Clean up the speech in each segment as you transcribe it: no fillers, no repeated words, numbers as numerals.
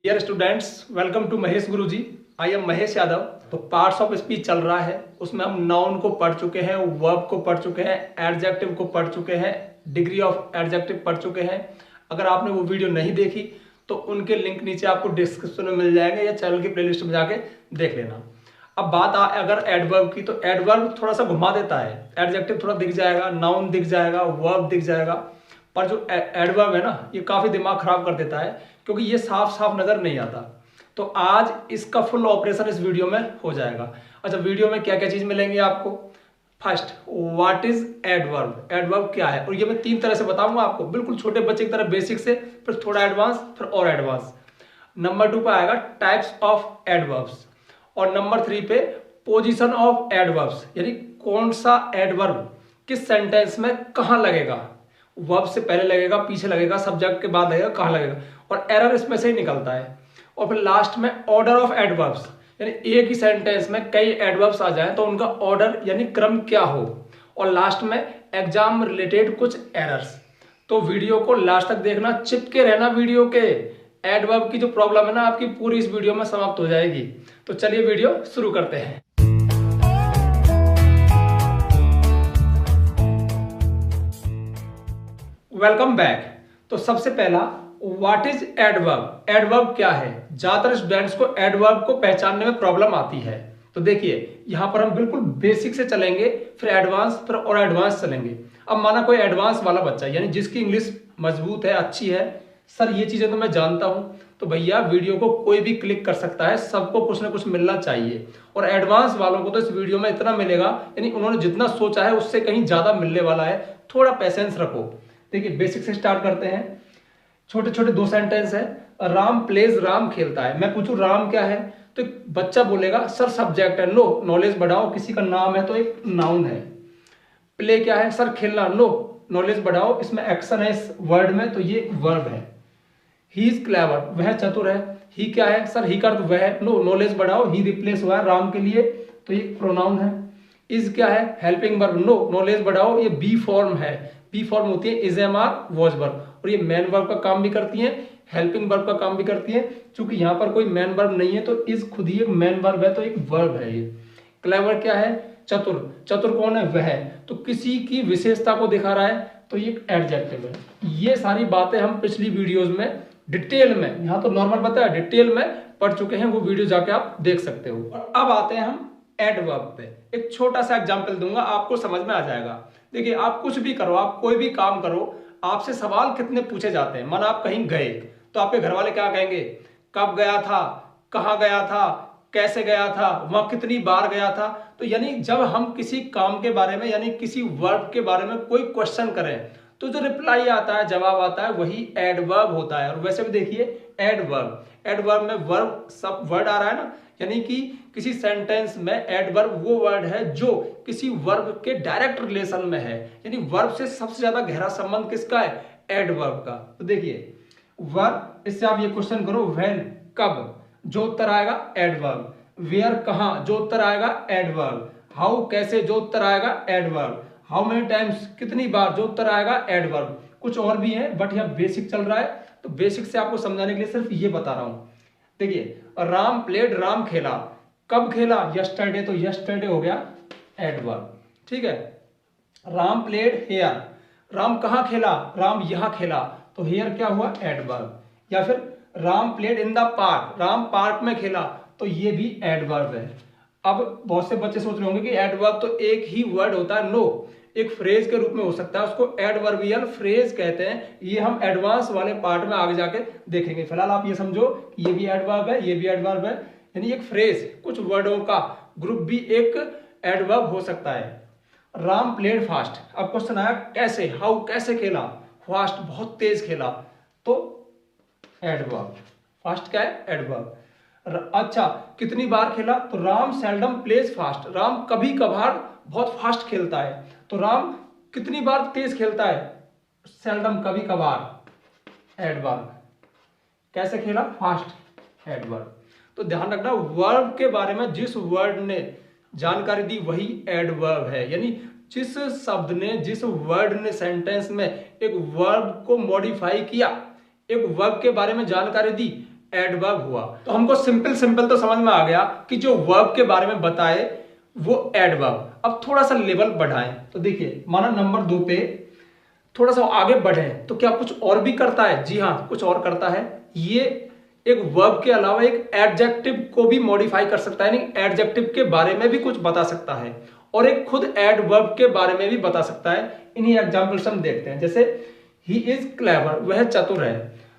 Dear students, welcome to Mahesh Guruji. I am Mahesh Yadav. तो parts of speech चल रहा है, उसमें हम नाउन को पढ़ चुके हैं, वर्ब को पढ़ चुके हैं, एडजेक्टिव को पढ़ चुके हैं, डिग्री ऑफ एडजेक्टिव पढ़ चुके हैं। अगर आपने वो वीडियो नहीं देखी तो उनके लिंक नीचे आपको डिस्क्रिप्शन में मिल जाएंगे या चैनल की प्लेलिस्ट में जाके देख लेना। अब बात अगर एडवर्ब की, तो एडवर्ब थोड़ा सा घुमा देता है। एडजेक्टिव थोड़ा दिख जाएगा, नाउन दिख जाएगा, वर्ब दिख जाएगा, पर जो एडवर्ब है ना, ये काफी दिमाग खराब कर देता है क्योंकि ये साफ साफ नजर नहीं आता। तो आज इसका फुल ऑपरेशन इस वीडियो में हो जाएगा। अच्छा, वीडियो में क्या क्या चीज मिलेंगी आपको? First, what is adverb? Adverb क्या है? और ये मैं 3 तरह से बताऊंगा आपको, बिल्कुल छोटे बच्चे की तरह, बेसिक से फिर थोड़ा एडवांस, फिर और एडवांस। नंबर 2 पे आएगा टाइप्स ऑफ एडवर्ब्स, और नंबर 3 पे पोजीशन ऑफ एडवर्ब्स, यानी कौन सा एडवर्ब किस सेंटेंस में कहां लगेगा। वर्ब से पहले लगेगा, पीछे लगेगा, सब्जेक्ट के बाद लगेगा, कहां लगेगा, और एरर इसमें से ही निकलता है। और फिर लास्ट में ऑर्डर ऑफ एडवर्ब्स, यानी एक ही सेंटेंस में कई एडवर्ब्स आ जाए तो उनका ऑर्डर यानी क्रम क्या हो। और लास्ट में एग्जाम रिलेटेड कुछ एरर्स। तो वीडियो को लास्ट तक देखना, चिपके रहना वीडियो के। एडवर्ब की जो प्रॉब्लम है ना आपकी, पूरी इस वीडियो में समाप्त हो जाएगी। तो चलिए वीडियो शुरू करते हैं। Welcome back. तो सबसे पहला, व्हाट इज एडवर्ब? एडवर्ब क्या है? ज्यादातर स्टूडेंट्स को एडवर्ब को पहचानने में प्रॉब्लम आती है। तो देखिए, यहां पर हम बिल्कुल बेसिक से चलेंगे, फिर एडवांस, फिर और एडवांस चलेंगे। अब माना कोई एडवांस वाला बच्चा, यानी जिसकी इंग्लिश मजबूत है, अच्छी है, सर ये चीजें तो मैं जानता हूं, तो भैया वीडियो को कोई भी क्लिक कर सकता है, सबको कुछ ना कुछ मिलना चाहिए। और एडवांस वालों को तो इस वीडियो में इतना मिलेगा, यानी उन्होंने जितना सोचा है उससे कहीं ज्यादा मिलने वाला है। थोड़ा पेशेंस रखो। देखिए, बेसिक से स्टार्ट करते हैं। छोटे छोटे 2 सेंटेंस है। राम प्लेज, राम खेलता है। मैं पूछूं राम क्या है, तो एक बच्चा बोलेगा सर सब्जेक्ट है। लो, नॉलेज बढ़ाओ। किसी का नाम है तो एक नाउन है। प्ले क्या है? सर खेलना। लो, नॉलेज बढ़ाओ, इसमें एक्शन है इस वर्ड में, तो ये वर्ब है। ही इज क्लेवर, वह चतुर है। ही क्या है? सर ही का अर्थ वह। नो, नॉलेज बढ़ाओ, ही रिप्लेस हुआ है राम के लिए, तो ये प्रोनाउन है। इज क्या है? Helping verb. नो, नॉलेज बढ़ाओ, ये बी फॉर्म है। बी फॉर्म होती है is, am, are, was verb, और ये मैन वर्ब का काम भी करती है, हेल्पिंग वर्ब का काम भी करती है। चूंकि यहाँ पर कोई मैन वर्ब नहीं है तो इज खुद ही एक मैन वर्ब है, तो एक वर्ब है ये। क्लेवर क्या है? चतुर। चतुर कौन है? वह। तो किसी की विशेषता को दिखा रहा है, तो ये एडजेक्टिव है। ये सारी बातें हम पिछली वीडियोस में डिटेल में, यहाँ तो नॉर्मल बताया, डिटेल में पढ़ चुके हैं। वो वीडियो जाके आप देख सकते हो। और अब आते हैं हम एडवर्ब पे। एक छोटा सा एग्जांपल दूंगा, आपको समझ में आ जाएगा। देखिए, आप कुछ भी करो, आप कोई भी काम करो, आपसे सवाल कितने पूछे जाते हैं। माना आप कहीं गए तो आपके घर वाले क्या कहेंगे? कब गया था, कहाँ गया था, कैसे गया था, वहां कितनी बार गया था। तो यानी जब हम किसी काम के बारे में, यानी किसी वर्ब के बारे में कोई क्वेश्चन करें, तो जो रिप्लाई आता है, जवाब आता है, वही एडवर्ब होता है। और वैसे भी देखिए, एडवर्ब, एडवर्ब में वर्ब सब वर्ड आ रहा है ना, यानी कि किसी सेंटेंस में एडवर्ब वो वर्ड है जो किसी वर्ब के डायरेक्ट रिलेशन में है। यानी वर्ब से सबसे ज्यादा गहरा संबंध किसका है? एडवर्ब का। तो देखिए, वर्ब, इससे आप ये क्वेश्चन करो, व्हेन, कब, जो उत्तर आएगा एडवर्ब। वेयर, कहां, जो उत्तर आएगा एडवर्ब। हाउ, कैसे, जो उत्तर आएगा एडवर्ब। हाउ मेनी टाइम्स, कितनी बार, जो उत्तर आएगा एडवर्ब। कुछ और भी है बट यह बेसिक चल रहा है, तो बेसिक से आपको समझाने के लिए सिर्फ ये बता रहा हूं। देखिए, राम प्लेड, राम खेला। कब खेला? यस्टरडे, तो यस्टरडे हो गया एडवर्ब। ठीक है। राम प्लेड हेयर, राम कहां खेला? राम यहां खेला, तो हेयर क्या हुआ? एडवर्ब। या फिर Ram played in the park, Ram park में खेला, तो ये भी एडवर्ब है। अब बहुत से बच्चे सोच रहे होंगे कि एडवर्ब तो एक ही वर्ड होता है। नो, एक फ्रेज के रूप में हो सकता है, उसको एडवर्बियल फ्रेज कहते हैं। ये हम एडवांस वाले पार्ट में आगे जाके देखेंगे। फिलहाल आप ये समझो, ये भी एडवर्ब है, ये भी एडवर्ब है, यानी एक फ्रेज, कुछ वर्डों का ग्रुप भी एक एडवर्ब हो सकता है। Ram played fast. अब क्वेश्चन आया कैसे, हाउ, कैसे खेला? फास्ट, बहुत तेज खेला, तो एडवर्ब। फास्ट क्या है? एडवर्ब। अच्छा, कितनी बार खेला? तो Ram seldom plays fast, Ram कभी कभार बहुत फास्ट खेलता है। तो राम कितनी बार तेज खेलता है? सेल्डम, कभी कभार, एडवर्ब। कैसे खेला? Fast, adverb. तो ध्यान रखना, वर्ब के बारे में जिस वर्ड ने जानकारी दी वही एडवर्ब है। यानी जिस शब्द ने, जिस वर्ड ने सेंटेंस में एक वर्ब को मॉडिफाई किया, एक वर्ब के बारे में जानकारी दी, एडवर्ब हुआ। तो हमको सिंपल सिंपल तो समझ में आ गया कि जो वर्ब के बारे में बताए वो एडवर्ब। अब थोड़ा सा लेवल बढ़ाएं। तो देखिए माना नंबर 2 पे थोड़ा सा आगे बढ़े तो क्या कुछ और भी करता है? जी हाँ, कुछ और करता है। ये एक वर्ब के अलावा एक एडजेक्टिव को भी मॉडिफाई कर सकता है, यानी एडजेक्टिव के बारे में भी कुछ बता सकता है और एक खुद एडवर्ब के बारे में भी बता सकता है। इन्हीं एग्जांपल्स हम देखते हैं। जैसे ही इज क्लेवर, वह चतुर है।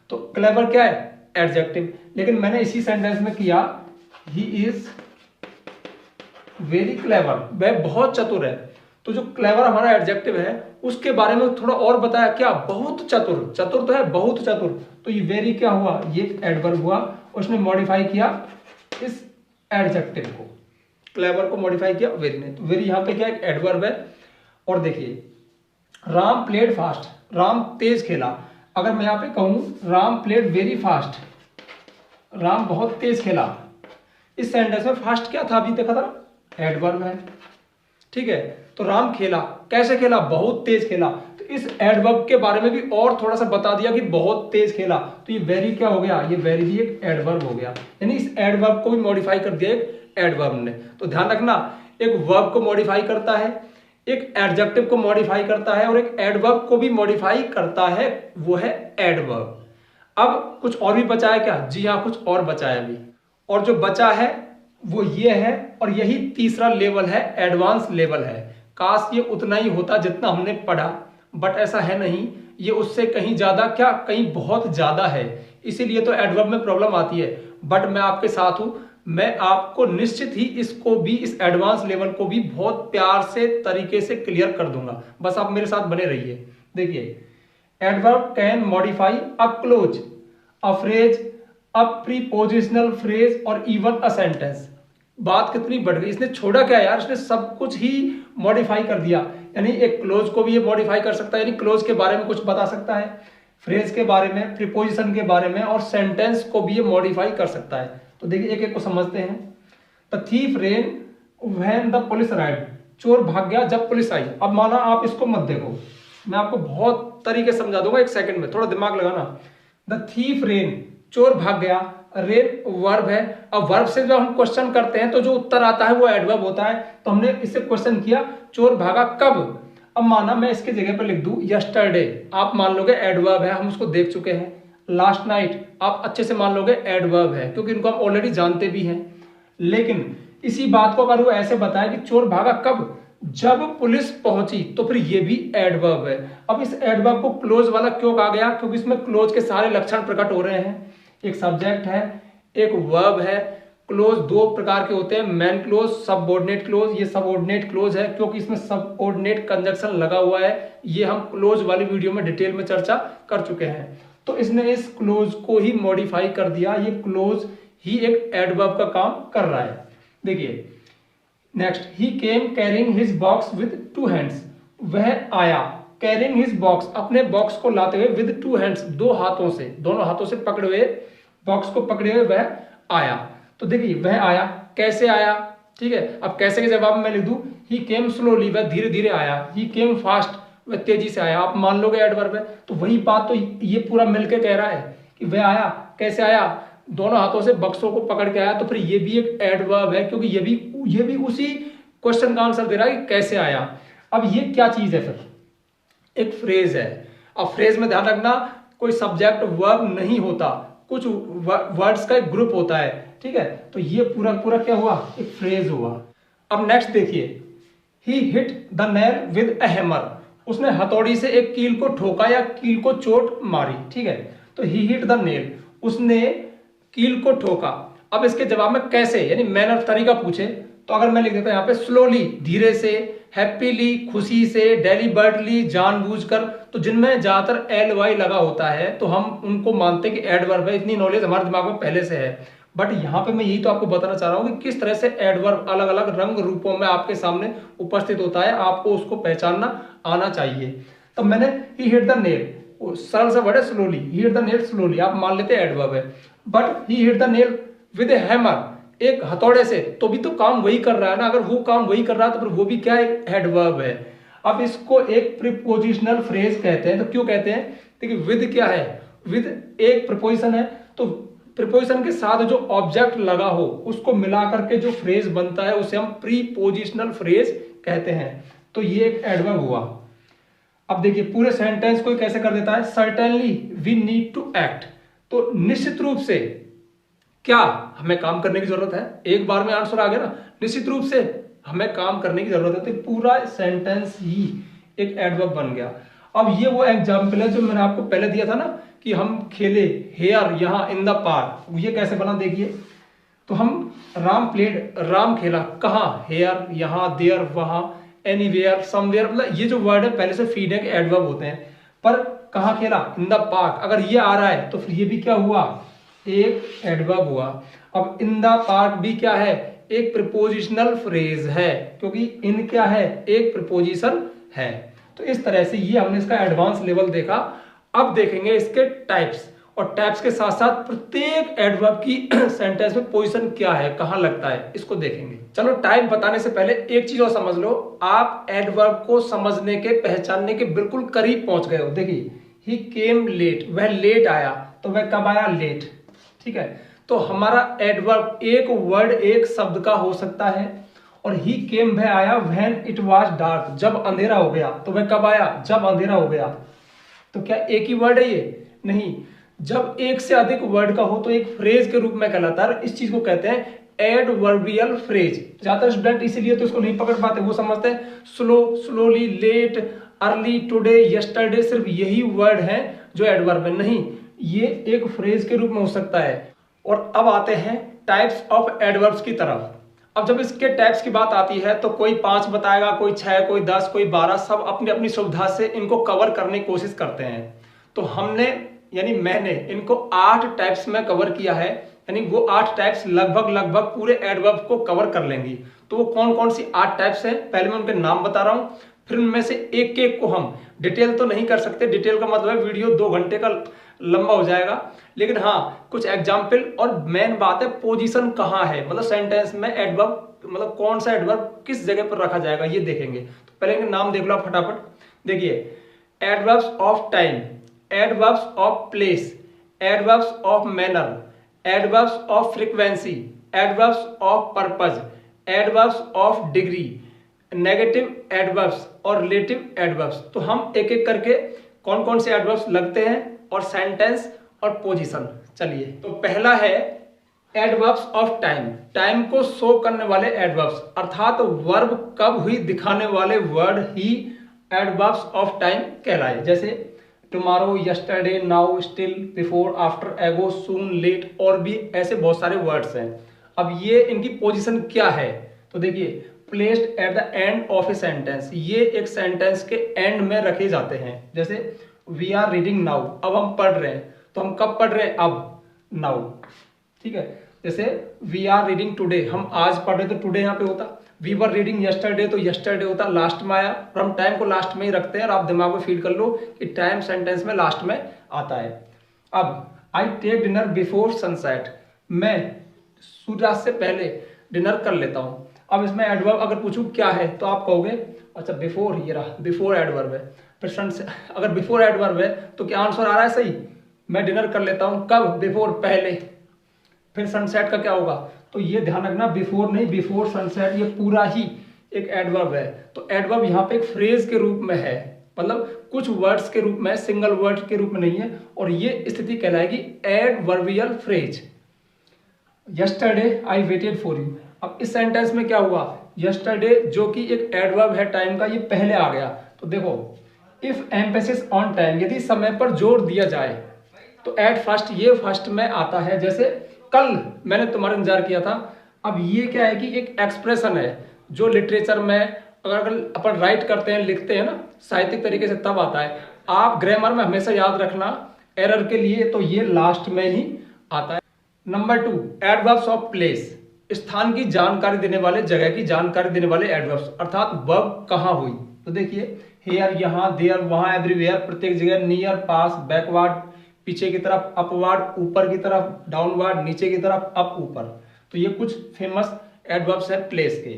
तो क्लेवर क्या है? एडजेक्टिव। लेकिन मैंने इसी सेंटेंस में किया ही इज वेरी क्लेवर, वह बहुत चतुर है। तो जो क्लेवर हमारा एडजेक्टिव है उसके बारे में थोड़ा और बताया, क्या? बहुत चतुर। चतुर तो है, बहुत चतुर। तो ये वेरी क्या हुआ? ये एडवर्ब हुआ। उसने मॉडिफाई किया इस एडजेक्टिव को, क्लेवर को मॉडिफाई किया वेरी ने। तो वेरी यहां पे क्या? एक एडवर्ब है। और देखिए राम प्लेड फास्ट, राम तेज खेला। अगर मैं यहां पे कहूं Ram played very fast, Ram बहुत तेज खेला, इस सेंटेंस में फास्ट क्या था? अभी देखा था, एडवर्ब है। ठीक है, तो राम खेला, कैसे खेला? बहुत तेज खेला। तो इस एडवर्ब के बारे में भी और थोड़ा सा बता दिया कि बहुत तेज खेला। तो ये वेरी क्या हो गया? ये वेरी भी एक एडवर्ब हो गया, यानी इस एडवर्ब को भी मॉडिफाई कर दिया एक एडवर्ब ने। तो ध्यान रखना, एक वर्ब को मॉडिफाई करता है, एक एडजेक्टिव को मॉडिफाई करता है और एक एडवर्ब को भी मॉडिफाई करता है, वो है एडवर्ब। अब कुछ और भी बचा है क्या? जी हाँ, कुछ और बचा है अभी। और जो बचा है वो ये है, और यही तीसरा लेवल है, एडवांस लेवल है। काश ये उतना ही होता जितना हमने पढ़ा, बट ऐसा है नहीं, ये उससे कहीं ज्यादा, क्या कहीं बहुत ज्यादा है। इसीलिए तो एडवर्ब में प्रॉब्लम आती है। बट मैं आपके साथ हूं, मैं आपको निश्चित ही इसको भी, इस एडवांस लेवल को भी बहुत प्यार से तरीके से क्लियर कर दूंगा। बस आप मेरे साथ बने रहिए। देखिए adverb can modify a close, a phrase, a prepositional phrase और इवन अ सेंटेंस। बात कितनी बढ़ गई, इसने छोड़ा क्या यार? इसने सब कुछ ही मॉडिफाई कर दिया। यानी एक क्लोज को भी ये मॉडिफाई कर सकता है, यानी क्लोज के बारे में कुछ बता सकता है, फ्रेज के बारे में, प्रीपोजिशन के बारे में, और सेंटेंस को भी ये मॉडिफाई कर सकता है। तो देखिए एक एक को समझते हैं। The thief rain when the police arrived, चोर भाग गया जब पुलिस आई। अब माना आप इसको मत देखो, मैं आपको बहुत तरीके से समझा दूंगा, एक सेकंड में, थोड़ा दिमाग लगाना। द थीफ रेन, चोर भाग गया, रेन वर्ब है। अब वर्ब से जब हम क्वेश्चन करते हैं तो जो उत्तर आता है वो एडवर्ब होता है। तो हमने इससे क्वेश्चन किया चोर भागा कब। अब माना मैं इसके जगह पर लिख दूं यस्टरडे, आप मान लोगे एडवर्ब है, हम उसको देख चुके हैं। लास्ट नाइट आप अच्छे से मान लोगे एडवर्ब है, क्योंकि इनको हम ऑलरेडी जानते भी हैं। लेकिन इसी बात को अगर वो ऐसे बताए कि चोर भागा कब, जब पुलिस पहुंची, तो फिर ये भी एडवर्ब है। अब इस एडवर्ब को क्लोज वाला क्यों कहा गया? क्योंकि इसमें क्लोज के सारे लक्षण प्रकट हो रहे हैं। एक सब्जेक्ट है, एक वर्ब है। क्लोज दो प्रकार के होते हैं, मेन क्लोज, सबऑर्डिनेट क्लोज। ये सबऑर्डिनेट क्लोज है क्योंकि इसमें सबऑर्डिनेट कंजक्शन लगा हुआ है। ये हम क्लोज वाली वीडियो में डिटेल में चर्चा कर चुके हैं। तो इसने इस क्लोज को ही मॉडिफाई कर दिया। ये क्लोज ही एक एडवर्ब का काम कर रहा है। देखिए next, he came carrying his box with 2 hands, वह आया, कैरिंग हिज बॉक्स, अपने बॉक्स को लाते हुए, विद 2 हैंड्स, 2 हाथों से, दोनों हाथों से पकड़े हुए, बॉक्स को पकड़े हुए वह आया। तो देखिए वह आया, कैसे आया? ठीक है, अब कैसे के जवाब में मैं लिख दूं ही केम स्लोली, वह धीरे धीरे आया। ही केम फास्ट, वह तेजी से आया। आप मान लोगे एडवर्ब है। तो वही बात तो ये पूरा मिलके कह रहा है कि वह आया, कैसे आया? दोनों हाथों से बक्सों को पकड़ के आया। तो फिर ये भी एक एडवर्ब है, क्योंकि ये भी उसी क्वेश्चन का आंसर दे रहा है कि कैसे आया। अब ये क्या चीज है? फिर एक फ्रेज है। अब फ्रेज में ध्यान रखना, कोई सब्जेक्ट वर्ब नहीं होता, कुछ वर्ड्स का एक ग्रुप होता है। ठीक है, तो ये पूरा पूरा क्या हुआ? एक फ्रेज हुआ। अब नेक्स्ट देखिए, he hit the nail with a hammer, उसने हथौड़ी से एक कील को ठोका या कील को चोट मारी। ठीक है, तो ही हिट द नेल, उसने कील को ठोका। अब इसके जवाब में कैसे, यानी मैनर, तरीका पूछे, तो अगर मैं लिख देता हूं यहां पे स्लोली, धीरे से, हैप्पीली, खुशी से, डेलिबरेटली, जानबूझकर, तो जिनमें ज्यादातर एल वाई लगा होता है तो हम उनको मानते हैं कि एडवर्ब है। इतनी नॉलेज हमारे दिमाग में पहले से है। बट यहां पे मैं यही तो आपको बताना चाह रहा हूं कि किस तरह से एडवर्ब अलग अलग रंग रूपों में आपके सामने उपस्थित होता है, आपको उसको पहचानना आना चाहिए। तो मैंने ही हिट द नेल, सरल सा वर्ड है slowly, he hit the nail slowly, आप मान लेते हैं एडवर्ब है। But he hit the nail with A hammer, एक हथौड़े से, तो भी तो काम वही कर रहा है ना। अगर वो काम वही कर रहा है तो फिर वो भी क्या, एक एडवर्ब है। अब इसको एक प्रीपोजिशनल फ्रेज कहते हैं। तो क्यों कहते हैं? देखिए विद क्या है? विद एक प्रीपोजिशन है, तो प्रीपोजिशन के साथ जो ऑब्जेक्ट लगा हो उसको मिला करके जो फ्रेज बनता है उसे हम प्रीपोजिशनल फ्रेज कहते हैं। तो ये एक एडवर्ब हुआ। अब देखिए पूरे सेंटेंस को कैसे कर देता है, certainly we need to act. तो निश्चित रूप से क्या हमें काम करने की जरूरत है, एक बार में आंसर आ गया ना, निश्चित रूप से हमें काम करने की जरूरत है। तो पूरा सेंटेंस ही एक एडवर्ब बन गया। अब ये वो एग्जाम्पल है जो मैंने आपको पहले दिया था ना कि हम खेले हेयर यहाँ इन द पार्क, ये कैसे बना देखिए। तो हम राम प्लेड, राम खेला कहाँ, हेयर यहाँ, देयर वहां, एनीवेयर, समवेयर, मतलब ये जो वर्ड है पहले से फीड है कि एडवर्ब होते हैं। पर कहाँ खेला, इन द पार्क, अगर ये आ रहा है तो फिर ये भी क्या हुआ, एक एडवर्ब हुआ। अब इन द पार्क भी क्या है, एक प्रीपोजिशनल फ्रेज है, क्योंकि इन क्या है, एक प्रीपोजिशन है। तो इस तरह से ये हमने इसका एडवांस लेवल देखा। अब देखेंगे इसके टाइप्स, और टाइप्स के साथ साथ प्रत्येक एडवर्ब की सेंटेंस में पोजीशन क्या है, कहां लगता है, इसको देखेंगे। चलो टाइप बताने से पहले एक चीज और समझ लो, आप एडवर्ब को समझने के, पहचानने के बिल्कुल करीब पहुंच गए हो। देखिए ही केम लेट, वह लेट आया, तो वह कब आया, लेट, ठीक है। तो हमारा एडवर्ब एक वर्ड, एक शब्द का हो सकता है। और ही केम वह आया, व्हेन इट वाज डार्क, जब अंधेरा हो गया, तो वह कब आया, जब अंधेरा हो गया। तो क्या एक ही वर्ड है ये, नहीं, जब एक से अधिक वर्ड का हो तो एक फ्रेज के रूप में कहलाता है। इस चीज को कहते हैं एडवर्बियल फ्रेज। ज्यादातर स्टूडेंट इसीलिए तो इसको नहीं पकड़ पाते, वो समझते हैं slow, slowly, late, early, today, yesterday, सिर्फ यही वर्ड है जो एडवर्ब है। नहीं, ये एक फ्रेज के रूप में हो सकता है। और अब आते हैं टाइप्स ऑफ एडवर्ब्स की तरफ। अब जब इसके टाइप्स की बात आती है तो कोई 5 बताएगा, कोई 6, कोई 10, कोई 12, सब अपनी अपनी सुविधा से इनको कवर करने की कोशिश करते हैं। तो हमने यानी मैंने इनको 8 टाइप्स में कवर किया है, यानी वो 8 टाइप्स लगभग पूरे एडवर्ब को कवर कर लेंगी। तो वो कौन कौन सी 8 टाइप्स हैं, पहले मैं उनके नाम बता रहा हूं, फिर उनमें से एक एक को हम डिटेल तो नहीं कर सकते, डिटेल का मतलब है वीडियो 2 घंटे का लंबा हो जाएगा, लेकिन हाँ कुछ एग्जाम्पल। और मेन बात है पोजीशन कहाँ है, मतलब सेंटेंस में एडवर्ब, मतलब कौन सा एडवर्ब किस जगह पर रखा जाएगा, ये देखेंगे। तो पहले इनके नाम देख लो फटाफट। देखिए adverbs of time, adverbs of place, adverbs of manner, adverbs of frequency, adverbs of purpose, adverbs of degree, negative adverbs और रिलेटिव एडवर्ब्स। तो हम एक एक करके कौन कौन से एडवर्ब्स लगते हैं और सेंटेंस और पोजीशन। चलिए, तो पहला है एडवर्ब्स ऑफ टाइम, टाइम को शो करने वाले एडवर्ब्स, अर्थात वर्ब कब हुई दिखाने वाले word he adverbs of time कहलाए। जैसे tomorrow, yesterday, now, still, before, after, एगो, सून, लेट, और भी ऐसे बहुत सारे वर्ड्स हैं। अब ये इनकी पोजीशन क्या है, तो देखिए placed at the end of a sentence, ये एक सेंटेंस के एंड में रखे जाते हैं। जैसे वी आर रीडिंग नाउ, अब हम पढ़ रहे हैं, तो हम कब पढ़ रहे हैं, अब, नाउ, ठीक है। जैसे वी आर रीडिंग टुडे, हम आज पढ़ रहे तो टुडे यहाँ पे होता। वी वर रीडिंग यस्टरडे, तो यस्टरडे होता, लास्ट में आया, और हम टाइम को लास्ट में ही रखते हैं। और आप दिमाग में फीड कर लो कि टाइम सेंटेंस में लास्ट में आता है। अब I take dinner before sunset, मैं सूर्यास्त से पहले डिनर कर लेता हूँ। अब इसमें एडवर्ब अगर पूछूं क्या है तो आप कहोगे अच्छा बिफोर, ये रहा बिफोर एडवर्ब है। फिर सनसेट, अगर बिफोर एडवर्ब है तो क्या आंसर आ रहा है सही, मैं डिनर कर लेता हूँ कब, बिफोर, पहले। फिर सनसेट का क्या होगा, तो ये ध्यान रखना बिफोर नहीं, बिफोर सनसेट, ये पूरा ही एक एडवर्ब है। तो एडवर्ब यहाँ पे एक फ्रेज के रूप में है, मतलब कुछ वर्ड्स के रूप में, सिंगल वर्ड के रूप में नहीं है, और ये स्थिति कहलाएगी adverbial phrase. Yesterday I waited for you, अब इस सेंटेंस में क्या हुआ, यस्टरडे जो कि एक एडवर्ब है टाइम का, ये पहले आ गया। तो देखो इफ एम्फेसिस ऑन टाइम, यदि समय पर जोर दिया जाए तो एट फर्स्ट, ये फर्स्ट में आता है। जैसे कल मैंने तुम्हारा इंतजार किया था, अब ये क्या है कि एक एक्सप्रेशन है जो लिटरेचर में अगर अपन राइट करते हैं, लिखते हैं ना साहित्यिक तरीके से, तब आता है। आप ग्रामर में हमेशा याद रखना एरर के लिए, तो ये लास्ट में ही आता है। नंबर 2 एडवर्ब्स ऑफ प्लेस, स्थान की जानकारी देने वाले, जगह की जानकारी देने वाले एडवर्ब्स, अर्थात वर्ब कहाँ हुई। तो देखिए हेयर, यहाँ, देयर, वहां, एवरीवेयर, प्रत्येक जगह, नियर, पास, बैकवर्ड, पीछे की तरफ, अपवर्ड, ऊपर की तरफ, डाउनवर्ड, नीचे की तरफ, अप, ऊपर। तो ये कुछ फेमस एडवर्ब्स है प्लेस के।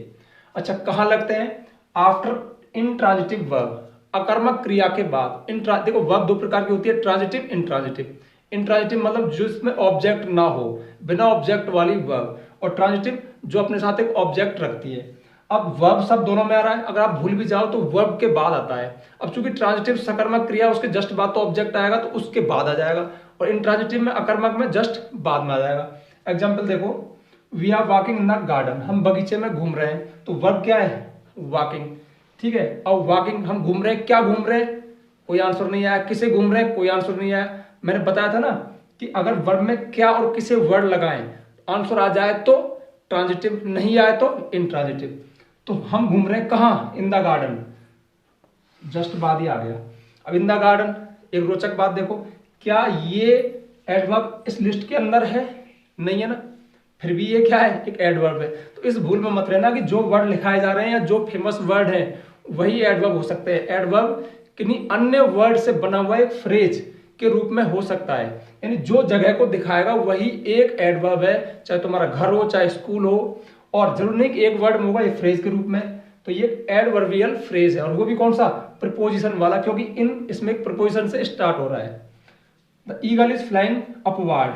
अच्छा कहाँ लगते हैं, आफ्टर इंट्रांजिटिव वर्ब, अकर्मक क्रिया के बाद। देखो वर्ब 2 प्रकार की होती है, ट्रांजिटिव, इंट्रांजिटिव। इंट्रांजिटिव मतलब जिसमें ऑब्जेक्ट ना हो, बिना ऑब्जेक्ट वाली वर्ब, और ट्रांजिटिव जो अपने साथ एक ऑब्जेक्ट रखती है। अब वर्ब सब दोनों में आ रहा है, अगर आप भूल भी जाओ तो वर्ब के बाद आता है। अब चूंकि ट्रांजिटिव सकर्मक क्रिया उसके जस्ट बाद तो ऑब्जेक्ट आएगा तो उसके बाद आ जाएगा, और इंट्रांजिटिव में अकर्मक में जस्ट बाद में आ जाएगा। एग्जाम्पल देखो, we are walking in the garden, हम बगीचे में घूम रहे हैं, तो वर्ब क्या है, वॉकिंग। ठीक है, अब वॉकिंग हम घूम रहे हैं, क्या घूम रहे हैं, कोई आंसर नहीं आया। किसे घूम रहे हैं, कोई आंसर नहीं आया। मैंने बताया था ना कि अगर वर्ब में क्या और किसे वर्ड लगाएं, आंसर आ जाए तो ट्रांजिटिव, नहीं आए तो इंट्रांजिटिव। तो हम घूम रहे हैं कहाँ, इन द गार्डन, जस्ट बाद ही आ गया। अब इन द गार्डन, एक रोचक बात देखो, क्या ये एडवर्ब इस लिस्ट के अंदर है, नहीं है ना, फिर भी ये क्या है, एक एडवर्ब है। तो इस भूल में मत रहना कि जो वर्ड लिखाए जा रहे हैं या जो फेमस वर्ड है वही एडवर्ब हो सकते हैं। एडवर्ब किन्हीं अन्य वर्ड से बना हुआ एक फ्रेज के रूप में हो सकता है, यानी जो जगह को दिखाएगा वही एक एडवर्ब है, चाहे तुम्हारा घर हो चाहे स्कूल हो, और जरूर नहीं कि एक वर्ड में होगा, एक फ्रेज के रूप में। तो ये एडवर्बियल फ्रेज है, और वो भी कौन सा, प्रीपोजिशन वाला, क्योंकि इन इसमें एक प्रीपोजिशन से स्टार्ट हो रहा है। The eagle is flying upward,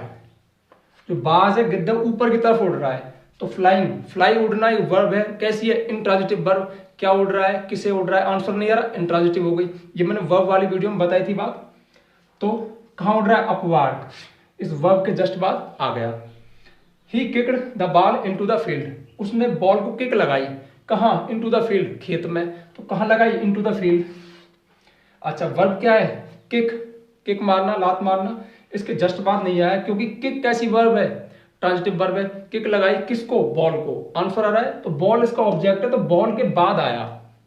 जो बाज है गिद्ध ऊपर की तरफ उड़ रहा है, तो फ्लाइंग, फ्लाई उड़ना एक वर्ब है, कैसी है, इंट्रांजिटिव वर्ब। क्या उड़ रहा है, किसे उड़ रहा है, आंसर नहीं आ रहा, इंट्रांजिटिव हो गई। ये मैंने वर्ब वाली वीडियो में बताई थी बात। तो कहां उड़ रहा है, अपवार्ड, इस वर्ब के जस्ट बाद आ गया। He kicked the ball into the field, उसने बॉल को किक लगाई, कहां, इनटू द फील्ड, खेत में, तो कहां लगाई, इनटू द फील्ड। अच्छा, वर्ब क्या है, किक, किक मारना, लात मारना, इसके जस्ट बाद नहीं आया क्योंकि किक कैसी वर्ब है, ट्रांजिटिव वर्ब है। किक लगाई किसको, बॉल को, आंसर आ रहा है, तो बॉल इसका ऑब्जेक्ट है, तो बॉल के बाद आया,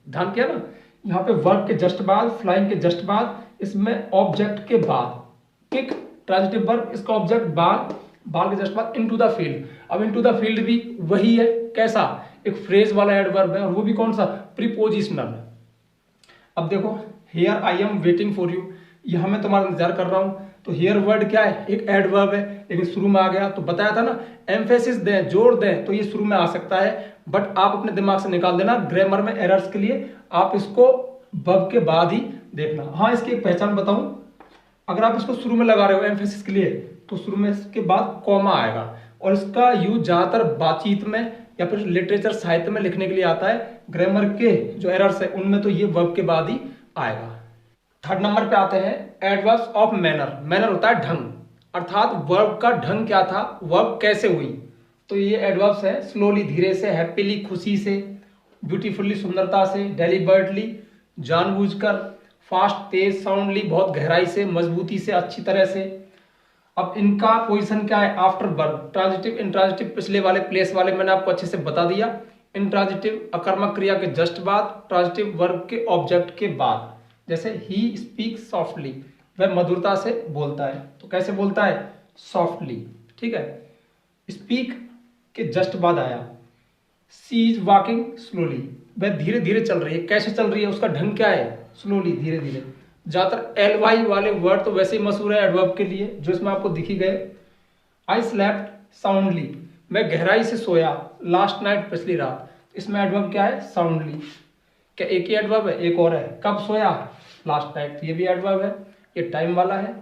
ध्यान किया ना, यहाँ पे वर्ब के जस्ट बाद, फ्लाइंग के जस्ट बाद, इसमें ऑब्जेक्ट के बाद, किक ट्रांजिटिव वर्ब, इसका ऑब्जेक्ट बाल, बाल के जस्ट बाद इनटू द फील्ड। अब इनटू द फील्ड भी वही है, कैसा, एक फ्रेज वाला एडवर्ब है, और वो भी कौन सा, प्रीपोजिशनल। अब देखो, here I am waiting for you, यहां मैं तुम्हारा इंतजार कर रहा हूं, तो हियर वर्ड क्या है, एक एडवर्ब है, लेकिन शुरू में आ गया। तो बताया था ना, एम्फेसिस दें, जोर दें, तो ये शुरू में आ सकता है, बट आप अपने दिमाग से निकाल देना, ग्रामर में एरर्स के लिए आप इसको वर्ब के बाद ही देखना। हाँ, इसकी एक पहचान बताऊं, अगर आप इसको शुरू में लगा रहे हो एम्फेसिस के लिए, तो शुरू में इसके बाद कॉमा आएगा, और इसका यूज ज्यादातर बातचीत में या फिर लिटरेचर साहित्य में लिखने के लिए आता है। ग्रामर के जो एरर्स है उनमें तो ये वर्ब के बाद ही आएगा। थर्ड नंबर पे आते हैं एडवर्ब्स ऑफ मैनर। मैनर होता है ढंग, अर्थात वर्ब का ढंग क्या था, वर्ब कैसे हुई। तो ये एडवर्ब्स है, स्लोली, धीरे से, हैप्पीली, खुशी से, ब्यूटीफुल्ली, सुंदरता से, डेलिबर्टली, जानबूझकर, फास्ट, तेज, साउंडली, बहुत गहराई से, मजबूती से, अच्छी तरह से। अब इनका पोजीशन क्या है, आफ्टर वर्ब, ट्रांजिटिव, इंट्रांजिटिव, पिछले वाले, प्लेस वाले मैंने आपको अच्छे से बता दिया। इंट्रांजिटिव अकर्मक क्रिया के जस्ट बाद, ट्रांजिटिव वर्ब के ऑब्जेक्ट के बाद। जैसे ही स्पीक सॉफ्टली, वह मधुरता से बोलता है, तो कैसे बोलता है, सॉफ्टली। ठीक है, स्पीक के जस्ट बाद आया। सी इज वॉकिंग स्लोली, वह धीरे धीरे चल रही है, कैसे चल रही है, उसका ढंग क्या है, स्लोली, धीरे धीरे। ज्यादातर एल वाई वाले वर्ड तो वैसे ही मशहूर है एडवर्ब के लिए, जो इसमें आपको दिखी गए। आई स्लेप्ट साउंडली, मैं गहराई से सोया, लास्ट नाइट, पिछली रात। इसमें एडवर्ब क्या है, साउंडली। क्या एक ही एडवर्ब है, एक और है, कब सोया, लास्ट नाइट, ये भी एडवर्ब है, ये टाइम वाला है,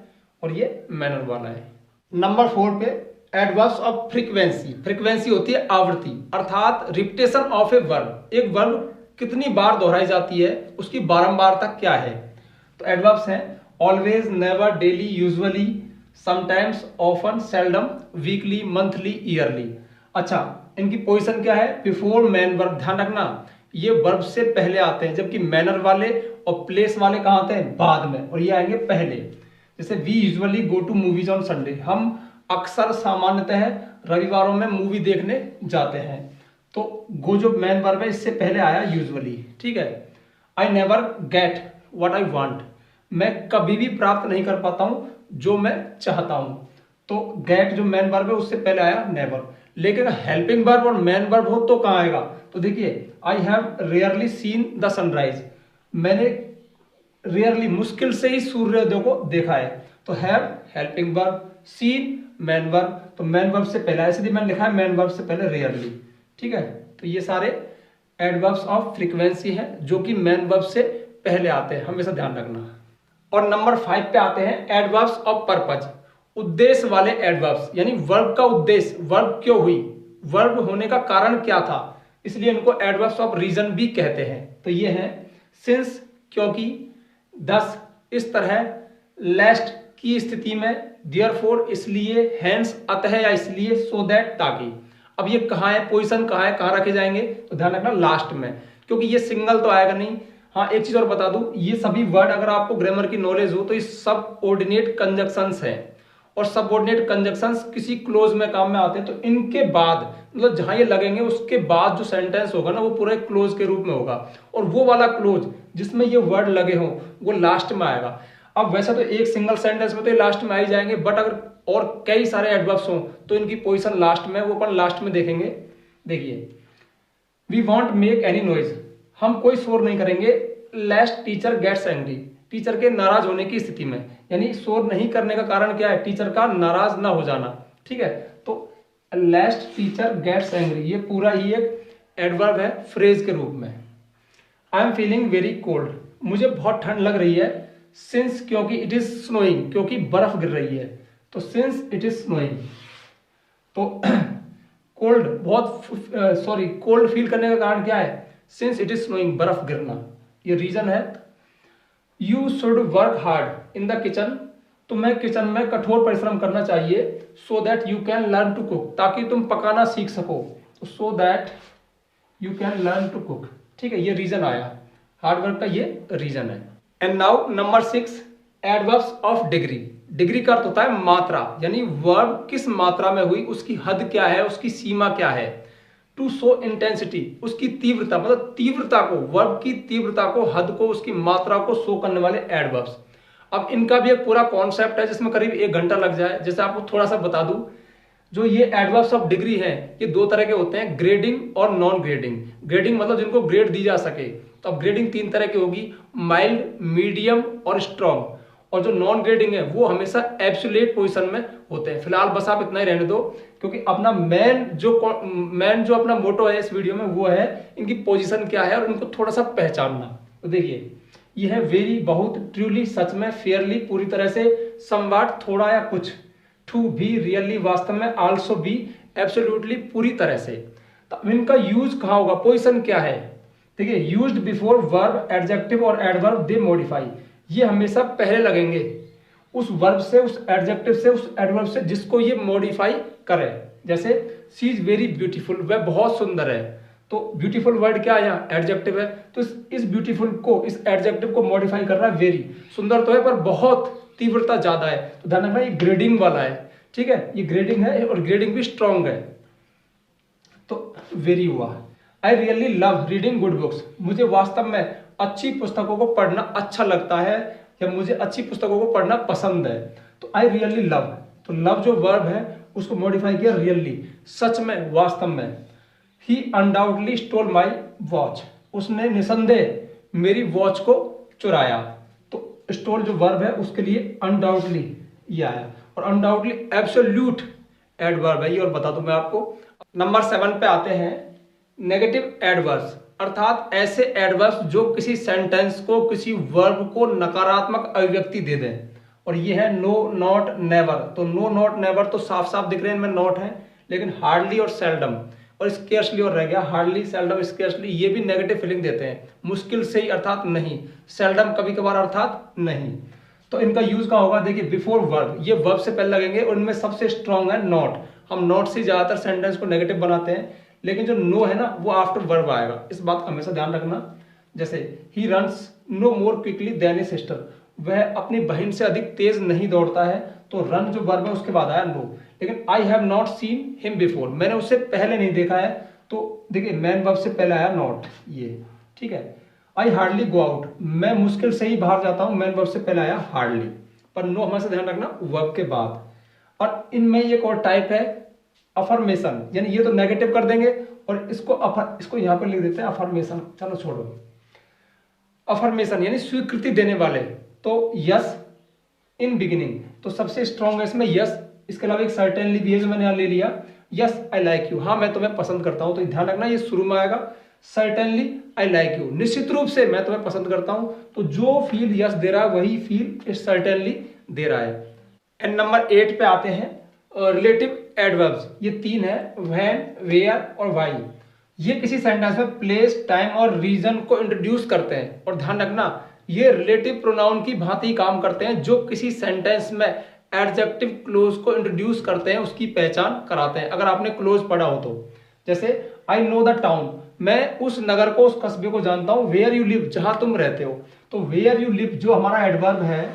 और ये मैनर वाला है। नंबर 4 पे एडवर्ब्स ऑफ फ्रीक्वेंसी। फ्रीक्वेंसी होती है आवृत्ति, अर्थात रिपीटेशन ऑफ ए वर्ब, एक वर्ब कितनी बार दोहराई जाती है, उसकी बारंबार तक क्या है। तो एडवर्ब्स हैं always, never, daily, usually, sometimes, often, seldom, weekly, monthly, yearly. अच्छा, इनकी पोजीशन क्या है, बिफोर मैन वर्ब, ध्यान रखना ये वर्ब से पहले आते हैं, जबकि मैनर वाले और प्लेस वाले कहाँ आते हैं, बाद में, और ये आएंगे पहले। जैसे we usually go to movies on Sunday, हम अक्सर सामान्यतः रविवारों में मूवी देखने जाते हैं, तो गो जो मैन वर्ब है इससे पहले आया यूजुअली। ठीक है, I never get what I want, मैं कभी भी प्राप्त नहीं कर पाता हूं जो मैं चाहता हूं, तो गेट जो मैन वर्ब है उससे पहले आया नेवर। लेकिन हेल्पिंग वर्ब और मैन वर्ब हो तो कहां आएगा, तो देखिए, I have rarely seen the sunrise, मैंने रेयरली, मुश्किल से ही सूर्योदय को देखा है, तो have helping verb, seen main verb, तो मैन वर्ब से पहले, इसलिए मैंने लिखा है मैन वर्ब से पहले रेयरली। ठीक है, तो ये सारे एडवर्ब्स ऑफ फ्रीक्वेंसी हैं जो कि मैन वर्ब से पहले आते हैं, हमेशा ध्यान रखना। और नंबर 5 पे आते हैं एडवर्ब्स ऑफ पर्पज। उद्देश्य वाले एडवर्ब्स, यानी वर्ब का उद्देश्य, वर्ब क्यों हुई, वर्ब होने का कारण क्या था, इसलिए इनको एडवर्ब्स ऑफ रीजन भी कहते हैं। तो ये है सिंस क्योंकि, thus इस तरह, लेस्ट की स्थिति में, देयरफॉर इसलिए, हेंस अतः या इसलिए, सो दैट ताकि। अब ये कहाँ है, पोजीशन कहाँ है, कहाँ रखे जाएंगे, तो ध्यान रखना लास्ट में, क्योंकि ये सिंगल तो आएगा नहीं। हाँ एक चीज और बता दूं, ये सभी वर्ड अगर आपको ग्रामर की नॉलेज हो तो ये सबऑर्डिनेट कंजक्शंस हैं, और सबऑर्डिनेट कंजक्शंस किसी क्लोज में काम में आते हैं। तो इनके बाद मतलब जहां ये लगेंगे उसके बाद जो सेंटेंस होगा ना वो पूरे क्लोज के रूप में होगा, और वो वाला क्लोज जिसमें ये वर्ड लगे हों वो लास्ट में आएगा। अब वैसे तो एक सिंगल सेंटेंस में तो ये लास्ट में आ ही जाएंगे, बट अगर और कई सारे एडवर्ब्स हों तो इनकी पोजीशन लास्ट में, वो अपन लास्ट में देखेंगे। देखिए, we won't make any noise, हम कोई शोर नहीं करेंगे, lest teacher gets angry, teacher के नाराज होने की स्थिति में, यानी शोर नहीं करने का कारण क्या है, टीचर का नाराज ना हो जाना। ठीक है, तो लेस्ट टीचर गेट्स एंग्री ये पूरा ही एक एडवर्ब है फ्रेज के रूप में। I am feeling very cold, मुझे बहुत ठंड लग रही है। सिंस क्योंकि, इट इज स्नोइंग क्योंकि बर्फ गिर रही है, तो सिंस इट इज स्नोइंग। तो कोल्ड बहुत कोल्ड फील करने का कारण क्या है, सिंस इट इज स्नोइंग बर्फ गिरना, ये रीजन है। You should work hard in the kitchen, तुम्हें किचन में कठोर परिश्रम करना चाहिए। So that you can learn to cook, ताकि तुम पकाना सीख सको, तो so that you can learn to cook. ठीक है, ये रीजन आया, हार्ड वर्क का ये रीजन है। And now number 6, adverbs of degree. Degree का अर्थ होता है मात्रा, यानी वर्ब किस मात्रा में हुई, उसकी हद क्या है, उसकी सीमा क्या है। टू शो इंटेंसिटी, उसकी तीव्रता, मतलब तीव्रता को, वर्ब की तीव्रता को, हद को, उसकी मात्रा को शो करने वाले एडवर्ब्स। अब इनका भी एक पूरा कॉन्सेप्ट है जिसमें करीब 1 घंटा लग जाए। जैसे आपको थोड़ा सा बता दूं, जो ये एडवर्ब्स ऑफ डिग्री है ये 2 तरह के होते हैं, ग्रेडिंग और नॉन ग्रेडिंग। ग्रेडिंग मतलब जिनको ग्रेड दी जा सके, तो अब ग्रेडिंग 3 तरह की होगी, माइल्ड, मीडियम और स्ट्रॉन्ग। और जो नॉन ग्रेडिंग है वो हमेशा एब्सोल्यूट पोजीशन में होते हैं। फिलहाल बस आप इतना ही रहने दो, क्योंकि अपना मेन जो अपना मोटो है इस वीडियो में वो है इनकी पोजीशन क्या है और इनको थोड़ा सा पहचानना। तो देखिए, ये है वेरी, बहुत, ट्रूली, सच में, फेयरली, पूरी तरह से, समवाट, थोड़ा या कुछ, टू भी, रियली, वास्तव में, आल्सो भी, एब्सोल्युटली, पूरी तरह से। तो इनका यूज कहाँ होगा, पोजीशन क्या है। देखिए, यूज्ड बिफोर वर्ब, एडजेक्टिव और एडवर्ब दे मॉडिफाई, ये हमेशा पहले लगेंगे उस वर्ब से, उस एडजेक्टिव से, उस एडवर्ब से जिसको ये मॉडिफाई करे। जैसे शी इज वेरी ब्यूटीफुल, वह बहुत सुंदर है, तो ब्यूटीफुल वर्ड क्या है यहाँ, एडजेक्टिव है, तो इस ब्यूटीफुल को, इस एडजेक्टिव को मॉडिफाई कर रहा है वेरी। सुंदर तो है पर बहुत तीव्रता ज्यादा है, तो ध्यान रखना ये ग्रेडिंग वाला है। ठीक है, ये ग्रेडिंग है और ग्रेडिंग भी स्ट्रॉन्ग है। तो वेरी हुआ। I really love reading good books, मुझे वास्तव में अच्छी पुस्तकों को पढ़ना अच्छा लगता है, या मुझे अच्छी पुस्तकों को पढ़ना पसंद है। तो आई रियली लव, तो लव जो वर्ब है उसको मॉडिफाई किया रियली, सच में, वास्तव में। ही अनडाउटली स्टोल माई वॉच, उसने निसंदेह मेरी वॉच को चुराया। तो स्टोल जो वर्ब है उसके लिए अनडाउटली ये आया, और अनडाउटली एब्सोल्यूट एडवर्ब है ये, और बता दूं मैं आपको। नंबर 7 पे आते हैं, नेगेटिव एडवर्ब्स, अर्थात ऐसे एडवर्ब्स जो किसी सेंटेंस को, किसी वर्ब को नकारात्मक अभिव्यक्ति दे दें। और ये है नो, नॉट, नेवर। तो नो, नॉट, नेवर तो साफ साफ दिख रहे हैं इनमें नॉट है, लेकिन हार्डली और सेल्डम और स्केर्सली और रह गया, हार्डली, सेल्डम, स्केर्सली, ये भी नेगेटिव फीलिंग देते हैं। मुश्किल से ही अर्थात नहीं, सेल्डम कभी कभार अर्थात नहीं। तो इनका यूज कहाँ होगा, देखिए बिफोर वर्ब, ये वर्ब से पहले लगेंगे, और इनमें सबसे स्ट्रॉन्ग है नॉट। हम नॉट से ज्यादातर सेंटेंस को नेगेटिव बनाते हैं, लेकिन जो नो है ना वो आफ्टर वर्ब आएगा, इस बात का हमेशा ध्यान रखना। जैसे ही runs no more quickly than a sister, वह अपनी बहन से अधिक तेज नहीं दौड़ता है, तो रन जो वर्ब है उसके बाद आया नो। लेकिन I have not seen him before, मैंने उससे पहले नहीं देखा है, तो देखिए मैन वर्ब से पहले आया नॉट ये। ठीक है, आई हार्डली गो आउट, मैं मुश्किल से ही बाहर जाता हूं, मैन वर्ब से पहले आया हार्डली, पर नो हमेशा ध्यान रखना वर्ब के बाद। और इनमें एक और टाइप है अफर्मेशन, यानी ये तो नेगेटिव कर देंगे और इसको यहां पर लिख देते हैं अफर्मेशन। चलो छोड़ो, अफर्मेशन यानी स्वीकृति देने वाले। तो यस इन बिगिनिंग, तो सबसे स्ट्रॉन्ग है इसमें यस। इसके अलावा एक सर्टेनली भी है जो मैंने यहां ले लिया, यस आई लाइक यू, हाँ मैं तुम्हें पसंद करता हूं। तो ध्यान रखना ये शुरू में आएगा, सर्टेनली आई लाइक यू, निश्चित रूप से मैं तुम्हें पसंद करता हूं। तो जो फील यस दे रहा है वही फील सर्टेनली दे रहा है। एंड नंबर 8 पे आते हैं रिलेटिव एडवर्ब्स। ये 3 है, व्हेन, वेयर और व्हाई। ये किसी सेंटेंस में प्लेस, टाइम और रीजन को इंट्रोड्यूस करते हैं। और ध्यान रखना, ये रिलेटिव प्रोनाउन की भांति काम करते हैं, जो किसी सेंटेंस में एडजेक्टिव क्लोज को इंट्रोड्यूस करते हैं, उसकी पहचान कराते हैं। अगर आपने क्लोज पढ़ा हो तो, जैसे आई नो द टाउन, मैं उस नगर को, उस कस्बे को जानता हूं। वेयर यू लिव, जहां तुम रहते हो। तो वेयर यू लिव जो हमारा एडवर्ब है,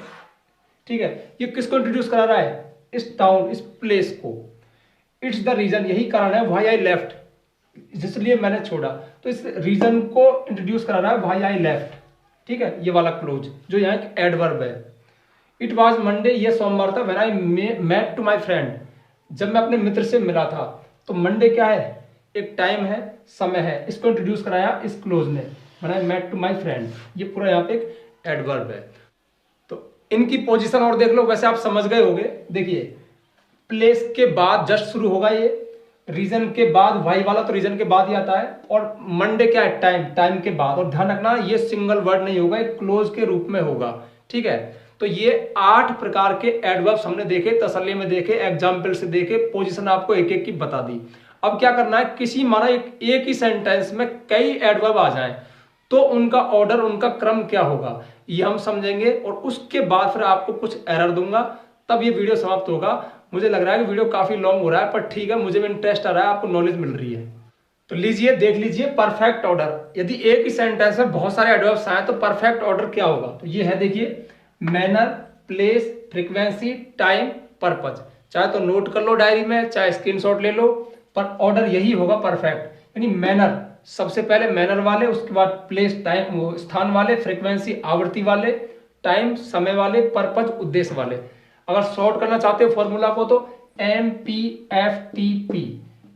ठीक है, ये किसको इंट्रोड्यूस करा रहा है? इस टाउन, इस प्लेस को। इट्स द रीजन, यही कारण है व्हाई आई लेफ्ट, जिसलिए मैंने छोड़ा। तो इस रीजन को इंट्रोड्यूस करा रहा है व्हाई आई लेफ्ट, ठीक है, ये वाला क्लोज जो यहाँ एक एडवर्ब है। इट वॉज मंडे, ये सोमवार था। When I met to my friend, जब मैं अपने मित्र से मिला था। तो मंडे क्या है? एक टाइम है, समय है, इसको इंट्रोड्यूस कराया इस क्लोज ने, when I met to my friend. ये पूरा यहाँ पे एक एडवर्ब है। तो इनकी पोजीशन और देख लो, वैसे आप समझ गए होंगे। देखिए, प्लेस के बाद जस्ट शुरू होगा ये, रीजन के बाद वाई वाला तो रीजन के बाद ही आता है, और मंडे क्या है? टाइम, टाइम के बाद। और ध्यान रखना, ये सिंगल वर्ड नहीं होगा, एक क्लोज के रूप में होगा, ठीक है। तो ये 8 प्रकार के एडवर्ब्स हमने देखे, तसल्ली में देखे, एग्जाम्पल से देखे, पोजीशन आपको एक एक की बता दी। अब क्या करना है, किसी माना एक ही सेंटेंस में कई एडवर्ब आ जाएं तो उनका ऑर्डर, उनका क्रम क्या होगा, ये हम समझेंगे। और उसके बाद फिर आपको कुछ एरर दूंगा, तब ये वीडियो समाप्त होगा। मुझे लग रहा है कि वीडियो काफी लॉन्ग हो रहा है, पर ठीक है, मुझे भी इंटरेस्ट आ रहा है, आपको नॉलेज मिल रही है। तो लीजिए, देख लीजिए परफेक्ट ऑर्डर। यदि एक ही सेंटेंस में बहुत सारे एडवर्ब्स आए तो परफेक्ट ऑर्डर क्या होगा? तो ये है, देखिए, manner, place, frequency, time, purpose. चाहे तो नोट कर लो डायरी में, चाहे स्क्रीनशॉट ले लो, पर ऑर्डर यही होगा परफेक्ट। यानी मैनर सबसे पहले मैनर वाले, उसके बाद प्लेस, टाइम, स्थान वाले, फ्रीक्वेंसी, आवृत्ति वाले, टाइम, समय वाले, पर्पज, उद्देश्य वाले। अगर शॉर्ट करना चाहते हो फॉर्मूला को तो MPFTP,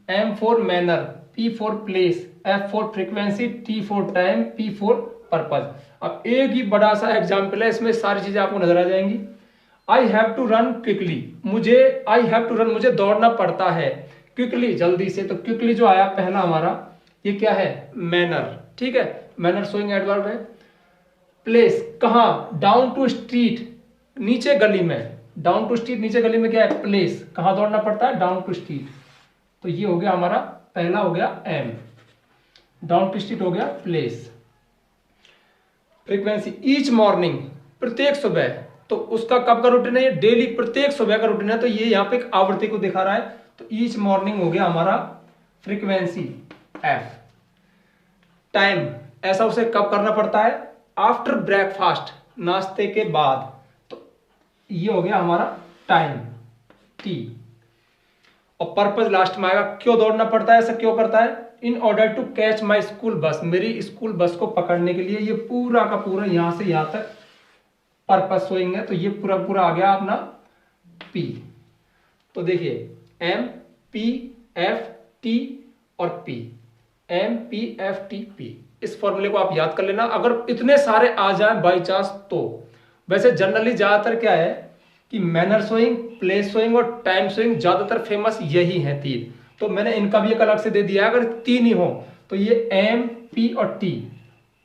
M for manner, P for place, F for frequency, T for time, P for purpose. अब एक ही बड़ा सा एग्जाम्पल है, इसमें सारी चीजें आपको नजर आ जाएंगी। I have to run quickly, मुझे दौड़ना पड़ता है क्विकली, जल्दी से। तो क्विकली जो आया पहला हमारा, ये क्या है? मैनर, ठीक है, मैनर शोइंग एडवर्ब है। प्लेस, कहां? डाउन टू स्ट्रीट, नीचे गली में। डाउन टू स्ट्रीट, नीचे गली में क्या है? प्लेस। कहां दौड़ना पड़ता है? Down to street. तो ये हो गया हमारा पहला, हो गया एम, डाउन टू स्ट्रीट हो गया प्लेस। फ्रीक्वेंसी, ईच मॉर्निंग, प्रत्येक सुबह। तो उसका कब का रूटीन है? ये डेली, प्रत्येक सुबह का रूटीन है। तो ये यहाँ पे एक आवृत्ति को दिखा रहा है। तो ईच मॉर्निंग हो गया हमारा फ्रीक्वेंसी, एफ। टाइम, ऐसा उसे कब करना पड़ता है? आफ्टर ब्रेकफास्ट, नाश्ते के बाद। तो ये हो गया हमारा टाइम, टी। और पर्पज लास्ट में आएगा, क्यों दौड़ना पड़ता है, ऐसा क्यों करता है? In order to catch my school bus, मेरी स्कूल बस को पकड़ने के लिए। ये पूरा का पूरा यहां से यहां तक पर्पज शोइंग है। तो ये पूरा पूरा आ गया अपना पी। तो देखिए, एम, पी, एफ, टी और P, M, P, F, T, P. इस फॉर्मूले को आप याद कर लेना, अगर इतने सारे आ जाए बाई चांस तो। वैसे जनरली ज्यादातर क्या है कि मैनर शोइंग, प्लेस शोइंग और टाइम शोइंग ज्यादातर फेमस यही है 3। तो मैंने इनका भी एक अलग से दे दिया है। अगर 3 ही हो तो ये एम, पी और टी,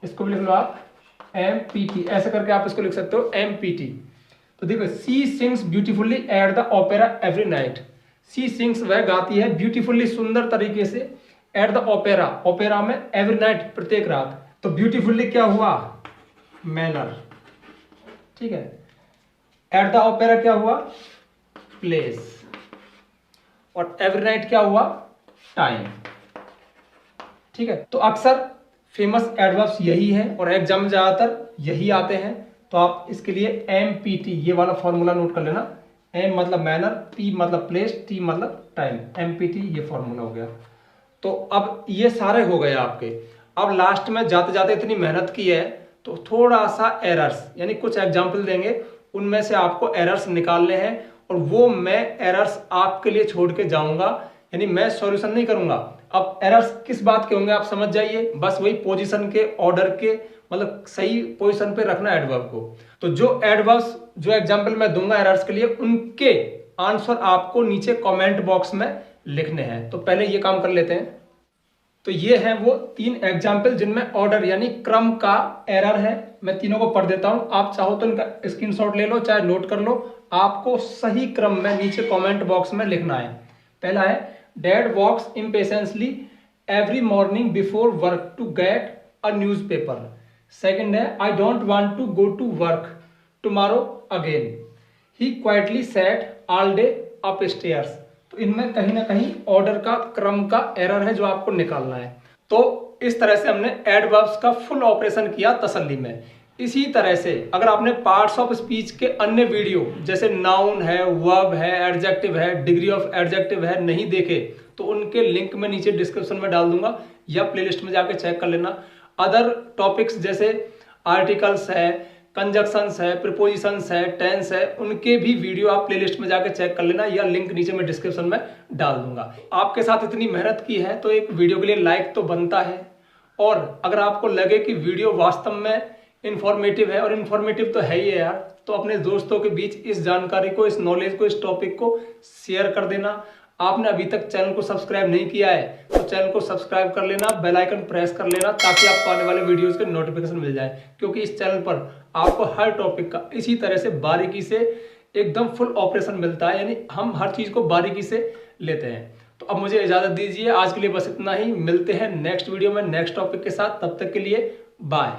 इसको भी लिख लो आप, एम, पी, टी, ऐसे करके आप इसको लिख सकते हो, एम, पी, टी। तो देखो, she sings beautifully at the opera every night. She sings, वह गाती है ब्यूटीफुल्ली, सुंदर तरीके से, एट द ओपेरा, ओपेरा में, एवरी नाइट, प्रत्येक रात। तो ब्यूटीफुल्ली क्या हुआ? मैनर, ठीक है। एट द ओपेरा क्या हुआ? प्लेस। और एवरी नाइट क्या हुआ? टाइम, ठीक है। तो अक्सर फेमस एडवर्ब्स यही है और एग्जाम में ज्यादातर यही आते हैं। तो आप इसके लिए एम, पी, टी, ये वाला फॉर्मूला नोट कर लेना। एम मतलब मैनर, पी मतलब प्लेस, टी मतलब टाइम, एम, पी, टी, ये फॉर्मूला हो गया। तो अब ये सारे हो गए आपके। अब लास्ट में जाते जाते इतनी मेहनत की है तो थोड़ा सा एरर्स, यानी कुछ एग्जाम्पल देंगे, उनमें से आपको एरर्स निकालने हैं। और वो मैं एरर्स आपके लिए छोड़ के जाऊंगा, यानी मैं सॉल्यूशन नहीं करूंगा। अब एरर्स किस बात के होंगे आप समझ जाइए, बस वही पोजीशन के, ऑर्डर के, मतलब सही पोजीशन पे रखना एडवर्ब को। तो जो एडवर्ब्स, जो एग्जांपल मैं दूंगा एरर्स के लिए, उनके आंसर आपको नीचे कमेंट बॉक्स में लिखने हैं। तो पहले ये काम कर लेते हैं। तो ये है वो 3 एग्जाम्पल जिनमें ऑर्डर यानी क्रम का एरर है। मैं तीनों को पढ़ देता हूं, आप चाहो तो इनका स्क्रीनशॉट ले लो चाहे नोट कर लो। आपको सही क्रम में नीचे कमेंट बॉक्स में लिखना है। पहला है dad walks impatiently every morning before work to get a newspaper. Second है I don't want to go to work tomorrow again, he quietly sat all day upstairs. तो इनमें कहीं ना कहीं ऑर्डर का क्रम का एरर है जो आपको निकालना है। तो इस तरह से हमने एडवर्ब्स का फुल ऑपरेशन किया तसल्ली में। इसी तरह से अगर आपने पार्ट्स ऑफ स्पीच के अन्य वीडियो जैसे नाउन है, वर्ब है, एडजेक्टिव है, डिग्री ऑफ एडजेक्टिव है नहीं देखे तो उनके लिंक मैं नीचे डिस्क्रिप्शन में डाल दूंगा या प्लेलिस्ट में जाके चेक कर लेना। अदर टॉपिक्स जैसे आर्टिकल्स है, कंजक्शंस है, प्रीपोजिशंस है, टेंस है, उनके भी वीडियो आप प्लेलिस्ट में जाके चेक कर लेना या लिंक नीचे मैं डिस्क्रिप्शन में डाल दूंगा। आपके साथ इतनी मेहनत की है तो एक वीडियो के लिए लाइक तो बनता है। और अगर आपको लगे कि वीडियो वास्तव में इंफॉर्मेटिव है, और इंफॉर्मेटिव तो है ही है यार, तो अपने दोस्तों के बीच इस जानकारी को, इस नॉलेज को, इस टॉपिक को शेयर कर देना। आपने अभी तक चैनल को सब्सक्राइब नहीं किया है तो चैनल को सब्सक्राइब कर लेना, बेल आइकन प्रेस कर लेना ताकि आपको आने वाले वीडियोस के नोटिफिकेशन मिल जाए। क्योंकि इस चैनल पर आपको हर टॉपिक का इसी तरह से बारीकी से एकदम फुल ऑपरेशन मिलता है, यानी हम हर चीज को बारीकी से लेते हैं। तो अब मुझे इजाजत दीजिए, आज के लिए बस इतना ही। मिलते हैं नेक्स्ट वीडियो में नेक्स्ट टॉपिक के साथ, तब तक के लिए बाय।